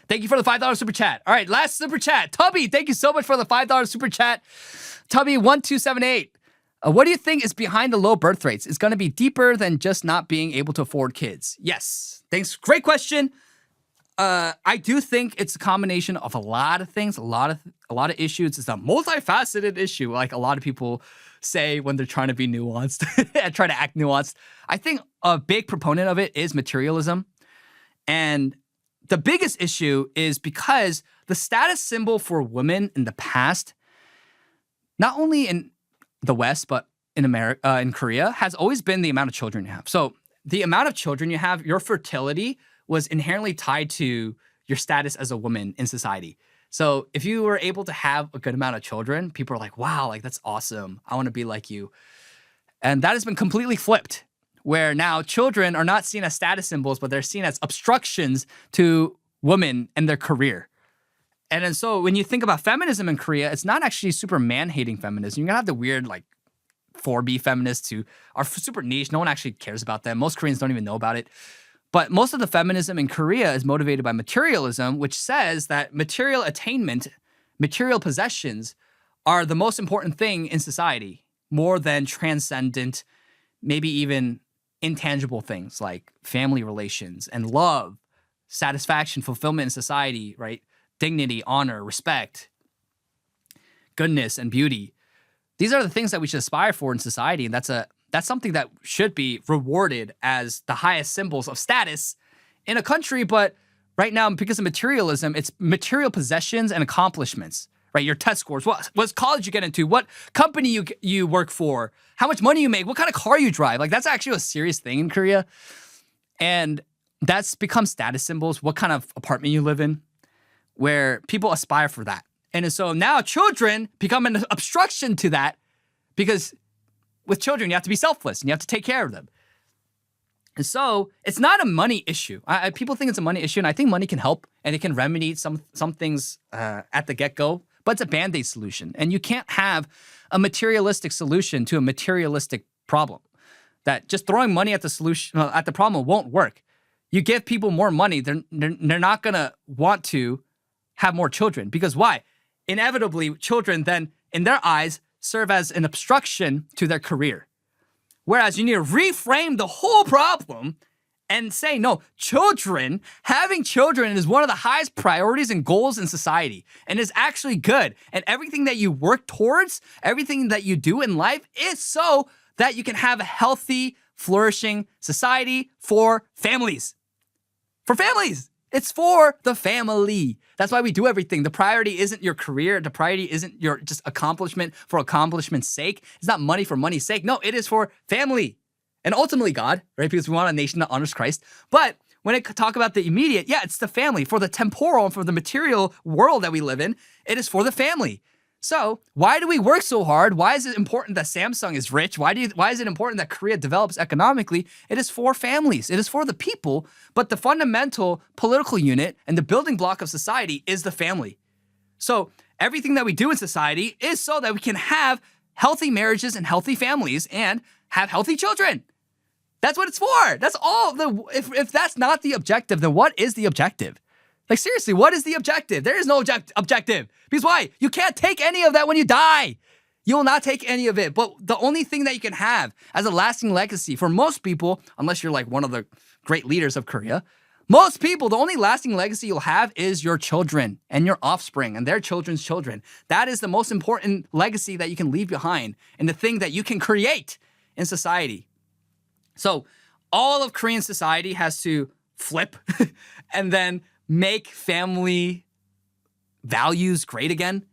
Thank you for the $5 super chat. All right, last super chat. Tubby, thank you so much for the $5 super chat. Tubby1278. What do you think is behind the low birth rates? It's going to be deeper than just not being able to afford kids. Yes. Thanks. Great question. I do think it's a combination of a lot of things, a lot of issues. It's a multifaceted issue, like a lot of people say when they're trying to be nuanced and try to act nuanced. I think a big proponent of it is materialism. And the biggest issue is because the status symbol for women in the past, not only in the West, but in America, in Korea, has always been the amount of children you have. So the amount of children you have, your fertility was inherently tied to your status as a woman in society. So if you were able to have a good amount of children, people are like, wow, like that's awesome. I want to be like you. And that has been completely flipped, where now children are not seen as status symbols, but they're seen as obstructions to women and their career. And then so when you think about feminism in Korea, it's not actually super man-hating feminism. You're going to have the weird like 4B feminists who are super niche. No one actually cares about them. Most Koreans don't even know about it. But most of the feminism in Korea is motivated by materialism, which says that material attainment, material possessions are the most important thing in society, more than transcendent, maybe even intangible things like family relations and love, satisfaction, fulfillment in society, right? Dignity, honor, respect, goodness, and beauty. These are the things that we should aspire for in society, and that's something that should be rewarded as the highest symbols of status in a country. But right now, because of materialism, it's material possessions and accomplishments, right? Your test scores, what college you get into, what company you work for, how much money you make, what kind of car you drive. Like that's actually a serious thing in Korea. And that's become status symbols, what kind of apartment you live in, where people aspire for that. And so now children become an obstruction to that, because with children, you have to be selfless and you have to take care of them. And so it's not a money issue. People think it's a money issue, and I think money can help and it can remedy some things at the get-go, but it's a Band-Aid solution. And you can't have a materialistic solution to a materialistic problem. That just throwing money at the solution, at the problem won't work. You give people more money, they're not gonna want to have more children. Because why? Inevitably, children then, in their eyes, serve as an obstruction to their career. Whereas you need to reframe the whole problem and say, no, having children is one of the highest priorities and goals in society and is actually good. And everything that you work towards, everything that you do in life is so that you can have a healthy, flourishing society for families. For families. It's for the family. That's why we do everything. The priority isn't your career. The priority isn't your just accomplishment for accomplishment's sake. It's not money for money's sake. No, it is for family. And ultimately God, right? Because we want a nation that honors Christ. But when it talk about the immediate, yeah, it's the family. For the temporal and for the material world that we live in, it is for the family. So why do we work so hard? Why is it important that Samsung is rich? Why is it important that Korea develops economically? It is for families. It is for the people. But the fundamental political unit and the building block of society is the family. So everything that we do in society is so that we can have healthy marriages and healthy families and have healthy children. That's what it's for. That's all. If that's not the objective, then what is the objective? Like seriously, what is the objective? There is no objective. Because why? You can't take any of that when you die. You will not take any of it. But the only thing that you can have as a lasting legacy for most people, unless you're like one of the great leaders of Korea, most people, the only lasting legacy you'll have is your children and your offspring and their children's children. That is the most important legacy that you can leave behind and the thing that you can create in society. So all of Korean society has to flip and then make family values great again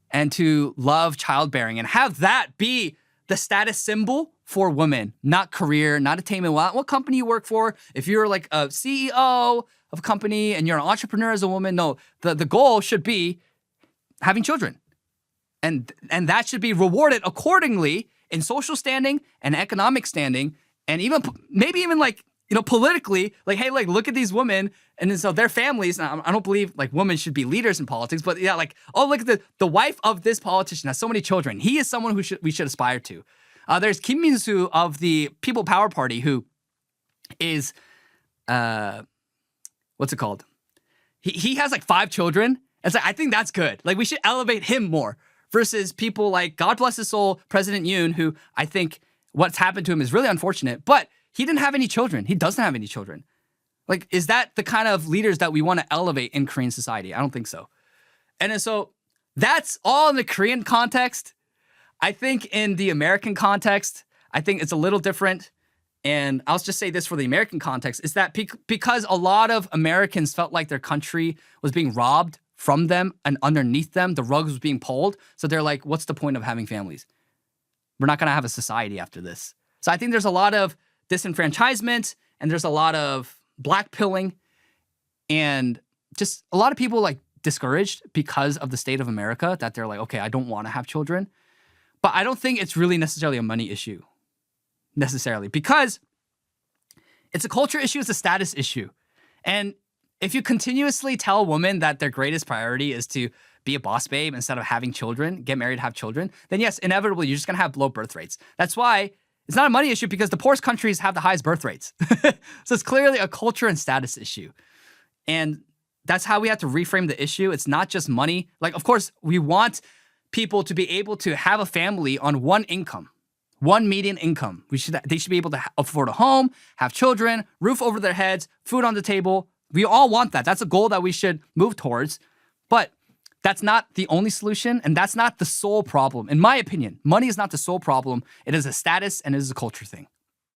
and to love childbearing and have that be the status symbol for women, not career, not attainment, what company you work for. If you're like a CEO of a company and you're an entrepreneur as a woman, no, the goal should be having children. And that should be rewarded accordingly in social standing and economic standing and even maybe even like, you know, politically, like, hey, like, look at these women, and then so their families. Now, I don't believe like women should be leaders in politics, but yeah, like, oh, look at the wife of this politician has so many children. He is someone who we should aspire to. There's Kim Min-soo of the People Power Party, who is, what's it called? he has like 5 children. It's like, I think that's good. Like we should elevate him more versus people like, God bless his soul, President Yoon, who I think what's happened to him is really unfortunate, but he didn't have any children. He doesn't have any children. Like, is that the kind of leaders that we want to elevate in Korean society? I don't think so. And then so that's all in the Korean context. I think in the American context, I think it's a little different. And I'll just say this for the American context, is that because a lot of Americans felt like their country was being robbed from them and underneath them, the rug was being pulled. So they're like, what's the point of having families? We're not going to have a society after this. So I think there's a lot of disenfranchisement and there's a lot of blackpilling and just a lot of people like discouraged because of the state of America that they're like, okay, I don't want to have children. But I don't think it's really necessarily a money issue necessarily because it's a culture issue, it's a status issue. And if you continuously tell women that their greatest priority is to be a boss babe instead of having children, get married, have children, then yes, inevitably, you're just going to have low birth rates. That's why it's not a money issue because the poorest countries have the highest birth rates. So it's clearly a culture and status issue. And that's how we have to reframe the issue. It's not just money. Like, of course, we want people to be able to have a family on one income, one median income. They should be able to afford a home, have children, roof over their heads, food on the table. We all want that. That's a goal that we should move towards. But that's not the only solution, and that's not the sole problem. In my opinion, money is not the sole problem. It is a status and it is a culture thing.